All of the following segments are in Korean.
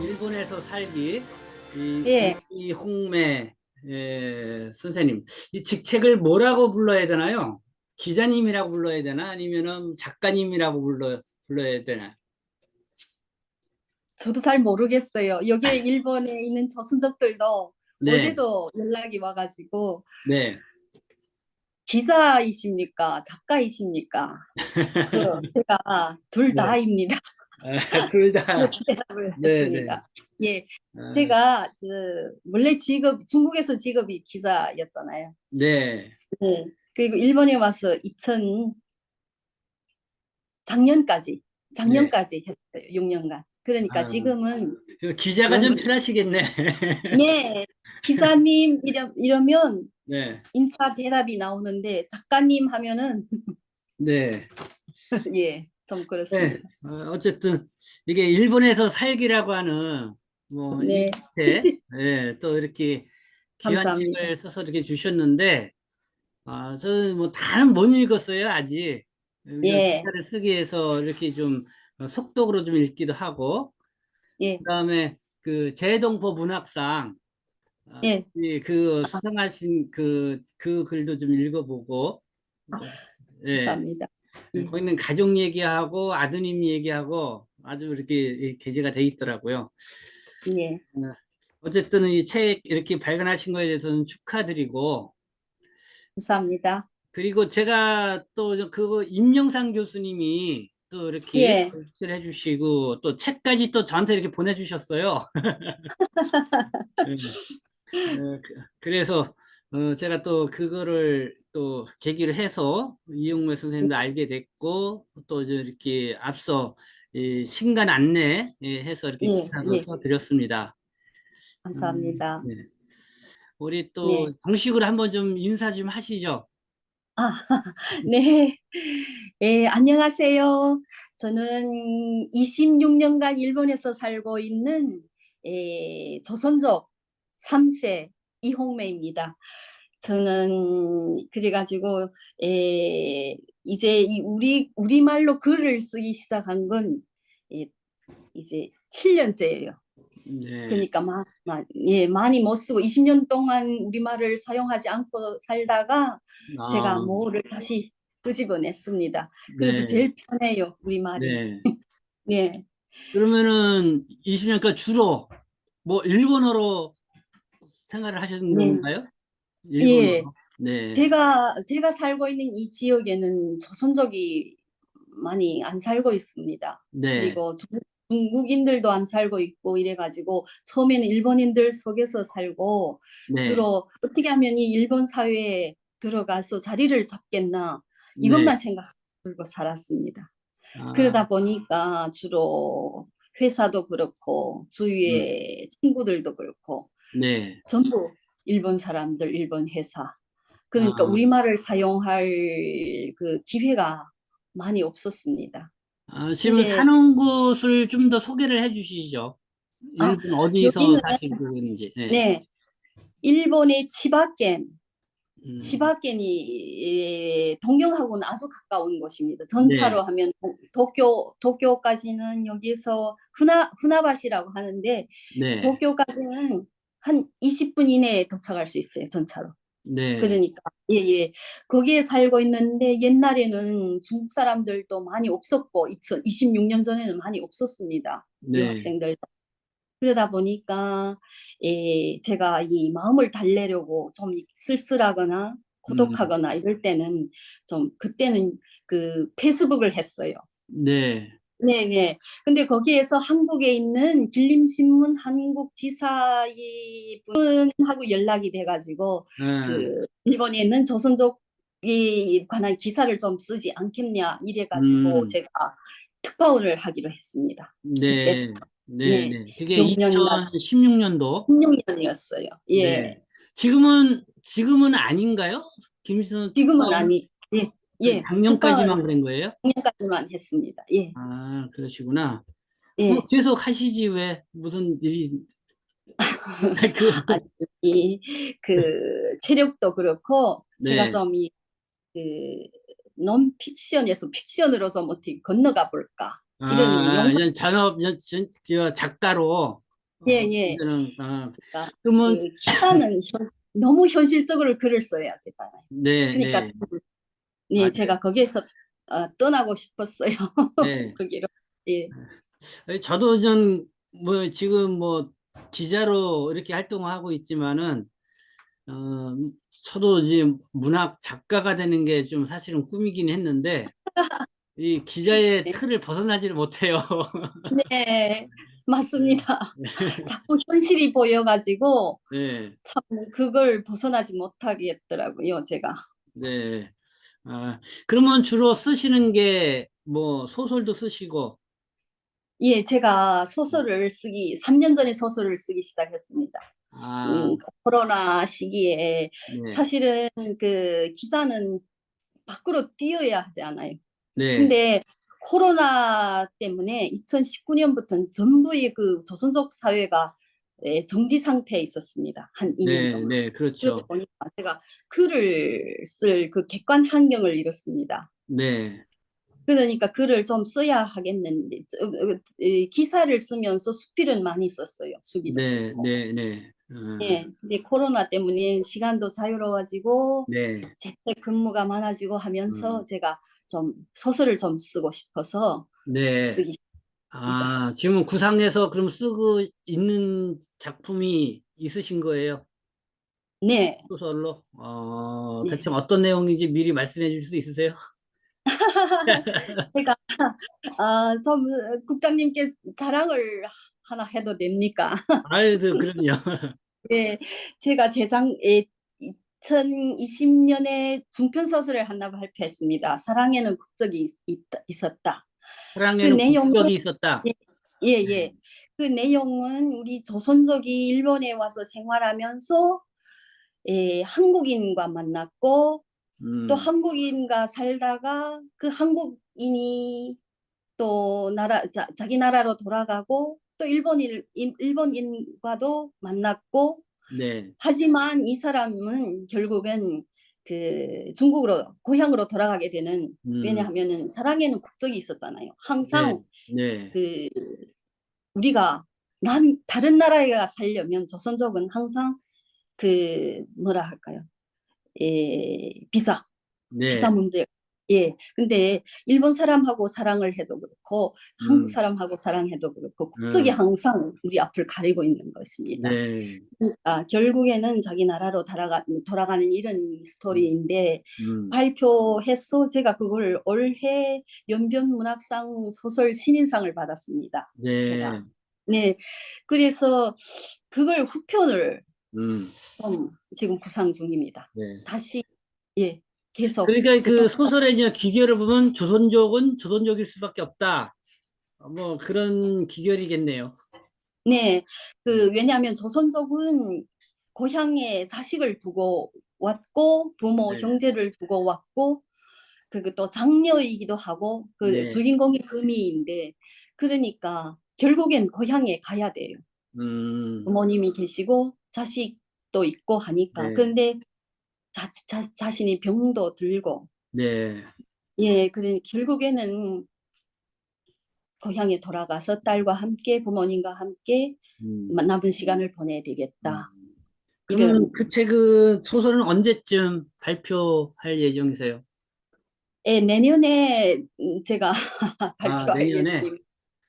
일본에서 살기 예, 이홍매 선생님, 이 직책을 뭐라고 불러야 되나요? 기자님이라고 불러야 되나 아니면은 작가님이라고 불러야 되나? 저도 잘 모르겠어요. 여기 일본에 있는 저순적들도 네, 어제도 연락이 와가지고 네. 기자이십니까? 작가이십니까? 그 제가 둘 네. 다입니다. 둘 다. 그렇게 대답을 네, 네. 했습니다. 예, 아, 제가 원래 직업 중국에서 직업이 기자였잖아요. 네. 네. 그리고 일본에 와서 2000 작년까지 네. 작년까지 했어요. 6년간. 그러니까 아, 지금은 기자가 좀 편하시겠네. 네, 기자님 이러면 네, 인사 대답이 나오는데 작가님 하면은 네. 예, 좀 네. 그렇습니다. 어쨌든 이게 일본에서 살기라고 하는 뭐 이 네, 밑에 예, 또 이렇게 귀한 감사합니다. 책을 써서 이렇게 주셨는데 저는 뭐 다는 못 읽었어요 아직. 이거 예, 기사를 쓰기 위해서 이렇게 좀 속독으로 좀 읽기도 하고 예, 그다음에 그 재동포 문학상 예, 그 수상하신 그 글도 좀 읽어보고 예. 감사합니다. 예, 거기는 가족 얘기하고 아드님 얘기하고 아주 이렇게 게재가 돼 있더라고요. 예, 어, 어쨌든 이 책 이렇게 발간하신 거에 대해서는 축하드리고, 감사합니다. 그리고 제가 또 그거 임영상 교수님이 또 이렇게 예, 글을 해주시고 또 책까지 또 저한테 이렇게 보내주셨어요. 예. 그래서 제가 또 그거를 또 계기를 해서 이용매 예, 선생님도 알게 됐고 또 이제 이렇게 앞서 이 신간 안내 해서 이렇게 예, 기사도 예, 써드렸습니다. 감사합니다. 네. 우리 또 네, 정식으로 한번 좀 인사 좀 하시죠. 아, 네, 예, 안녕하세요. 저는 26년간 일본에서 살고 있는 조선족 3세 이홍매입니다. 저는 그래가지고 이제 우리말로 글을 쓰기 시작한 건 예, 이제 7년째예요. 네. 그러니까 예, 많이 못 쓰고 20년 동안 우리말을 사용하지 않고 살다가 제가 아, 뭐를 다시 끄집어냈습니다. 그래도 네. 제일 편해요, 우리말이. 네. 네. 그러면은 20년간 주로 뭐 일본어로 생활을 하셨는 네. 건가요? 예. 일본어로? 네. 제가 살고 있는 이 지역에는 조선족이 많이 안 살고 있습니다. 네. 그리고 중국인들도 안 살고 있고 이래가지고 처음에는 일본인들 속에서 살고 네. 주로 어떻게 하면 이 일본 사회에 들어가서 자리를 잡겠나 네. 이것만 생각하고 살았습니다. 아, 그러다 보니까 주로 회사도 그렇고 음, 주위에 친구들도 그렇고 네. 전부 일본 사람들, 일본 회사. 그러니까 아, 우리말을 사용할 그 기회가 많이 없었습니다. 지금 근데 사는 곳을 좀 더 소개를 해 주시죠. 아, 일본 어디서 여기는 사시고 있는지. 네. 네, 일본의 음, 치바켄이 동경하고는 아주 가까운 곳입니다. 네. 전차로 하면 도쿄까지는 여기서 후나바시라고 하는데 네. 도쿄까지는 한 20분 이내에 도착할 수 있어요, 전차로. 네. 그러니까 예. 거기에 살고 있는데 옛날에는 중국 사람들도 많이 없었고 2026년 전에는 많이 없었습니다. 네. 유학생들. 그러다 보니까 제가 이 마음을 달래려고 좀 쓸쓸하거나 음, 고독하거나 이럴 때는 좀 그때는 그 페이스북을 했어요. 네. 네, 네. 근데 거기에서 한국에 있는 길림신문 한국 지사이 분하고 연락이 돼가지고 아, 그 일본에 있는 조선족에 관한 기사를 좀 쓰지 않겠냐 이래가지고 음, 제가 특파원을 하기로 했습니다. 그때부터. 네. 네. 네. 네. 그게 6년간 2016년도. 16년이었어요. 예. 네. 지금은 아닌가요? 김신호 지금은 특파원 아니. 예. 예. 특파원 작년까지만 그런 거예요? 6년까지만 했습니다. 예. 그러시구나. 뭐 예. 계속 하시지 왜 무슨 일이 그, 아니, 그 체력도 그렇고 제가 네. 좀 이 그 논픽션에서 픽션으로 좀 어떻게 건너가 볼까 이런 욕망. 이제 작가로, 예, 예. 이제는, 그러니까 그러면, 그 기사는 너무 현실적으로 글을 써야 되잖아요. 네, 그러니까 네. 아, 네, 제가 거기에서 떠나고 싶었어요. 네. 거기로. 예. 저도 지금 기자로 이렇게 활동을 하고 있지만은, 어, 저도 지금 문학 작가가 되는 게 좀 사실은 꿈이긴 했는데, 이 기자의 네, 틀을 벗어나지를 못해요. 네, 네, 맞습니다. 자꾸 현실이 보여가지고 네, 참 그걸 벗어나지 못하겠더라고요, 제가. 네. 그러면 주로 쓰시는 게 소설도 쓰시고, 예, 제가 소설을 쓰기 3년 전에 소설을 쓰기 시작했습니다. 아, 코로나 시기에 네, 사실은 그 기자는 밖으로 뛰어야 하지 않아요. 네, 근데 코로나 때문에 2019년부터는 전부의 그 조선족 사회가 정지 상태에 있었습니다. 한 2년 네, 동안. 네, 그러다 그렇죠. 보니까 제가 글을 쓸 그 객관 환경을 잃었습니다. 네, 그러니까 글을 좀 써야 하겠는데 기사를 쓰면서 수필은 많이 썼어요. 수기도 네, 쓰고. 네, 네, 예, 근데 코로나 때문에 시간도 자유로워지고 네, 재택근무가 많아지고 하면서 음, 제가 좀 소설을 좀 쓰고 싶어서 네. 쓰기 시작합니다. 지금 구상해서 그럼 쓰고 있는 작품이 있으신 거예요? 네, 소설로? 네. 대충 어떤 내용인지 미리 말씀해 줄 수 있으세요? 제가 좀 국장님께 자랑을 하나 해도 됩니까? 그럼요. 네, 제가 2020년에 중편 소설을 하나 발표했습니다. 사랑에는 국적이 있었다. 그 사랑에는 내용은 국적이 있었다. 예, 예, 네, 예. 그 내용은 우리 조선족이 일본에 와서 생활하면서 한국인과 만났고 또 음, 한국인과 살다가 그 한국인이 또 자기 나라로 돌아가고 또 일본인과도 만났고 네, 하지만 이 사람은 결국엔 그 중국으로 고향으로 돌아가게 되는 음, 왜냐하면은 사랑에는 국적이 있었잖아요. 네, 항상 네, 그 우리가 다른 나라에 가 살려면 조선족은 항상 그 뭐라 할까요? 비자 네, 문제. 예. 근데 일본 사람하고 사랑을 해도 그렇고 한국 음, 사람하고 사랑해도 그렇고 국적이 음, 항상 우리 앞을 가리고 있는 것입니다. 네, 결국에는 자기 나라로 돌아가는 이런 음, 스토리인데 음, 발표해서 제가 그걸 올해 연변문학상 소설 신인상을 받았습니다. 제가. 네, 네. 그래서 그걸 후편을 음, 좀 지금 구상 중입니다. 네. 다시 예, 계속 그러니까 대통 그 소설의 이제 기결을 보면 조선족은 조선족일 수밖에 없다. 그런 기결이겠네요. 네. 음, 그 왜냐하면 조선족은 고향에 자식을 두고 왔고 부모 네, 형제를 두고 왔고 또 장녀이기도 하고 그 네, 주인공이 금이인데 그러니까 결국엔 고향에 가야 돼요. 음, 부모님이 계시고 자식도 있고 하니까. 네, 그런데 자신이 병도 들고 네, 예, 그래 결국에는 고향에 돌아가서 딸과 함께 부모님과 함께 음, 남은 시간을 보내야 음. 되겠다. 이런 그러면 그 책은 소설은 언제쯤 발표할 예정이세요? 내년에 제가 내년에. 발표하겠습니다.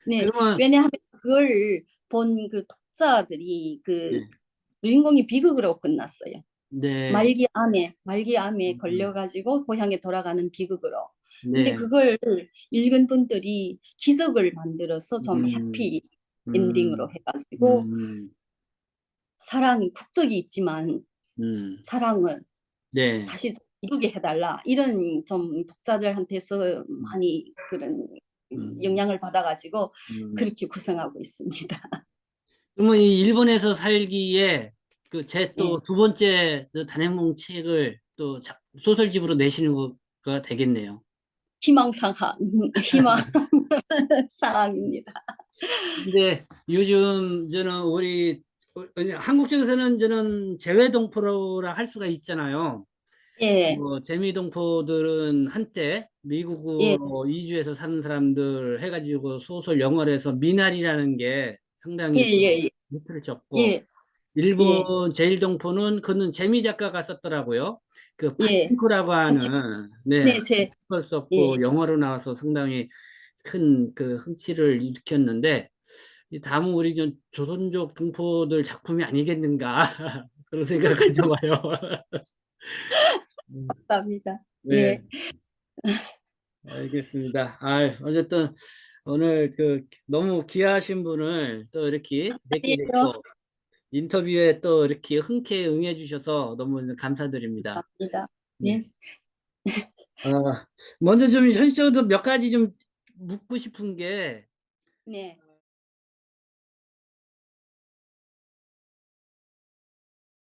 네, 그러면, 왜냐하면 그걸 본 그 독자들이 그 네, 주인공이 비극으로 끝났어요. 네, 말기암에 음, 걸려가지고 고향에 돌아가는 비극으로. 근데 네, 그걸 읽은 분들이 기적을 만들어서 좀 음, 해피 엔딩으로 음, 해가지고 음, 국적이 있지만 음, 사랑을 네. 다시 좀 이루게 해달라. 이런 좀 독자들한테서 음, 많이 그런 음, 영향을 받아가지고 음. 그렇게 구성하고 있습니다. 그러면 이 일본에서 살기에 그 제 예. 또 두 번째 그 단행본 책을 또 소설집으로 내시는 거가 되겠네요. 희망 상황입니다. 근데 요즘 저는 우리 한국 쪽에서는 저는 재외동포라 할 수가 있잖아요. 예, 뭐 재미동포들은 한때 예, 미국으로 이주해서 사는 사람들 해가지고 소설 영화를 해서 미나리라는 게 예, 상당히 또 예, 히트를 쳤고, 예, 예, 일본 제일동포는 그는 재미 작가가 썼더라고요. 그 예. 파친코라고 같이, 하는, 네, 네, 걸 예, 썼고 영화로 나와서 상당히 큰 그 흥치를 일으켰는데, 이 다음은 우리 좀 조선족 동포들 작품이 아니겠는가 그런 생각을 가져봐요. 감사합니다. 네. 네, 알겠습니다. 어쨌든 오늘 그 너무 귀하신 분을 또 이렇게 뵙게 아니에요. 됐고 인터뷰에 또 이렇게 흔쾌히 응해 주셔서 너무 감사드립니다. 감사합니다. 네, 네. 어, 먼저 좀 현실적으로 몇 가지 좀 묻고 싶은 게 네,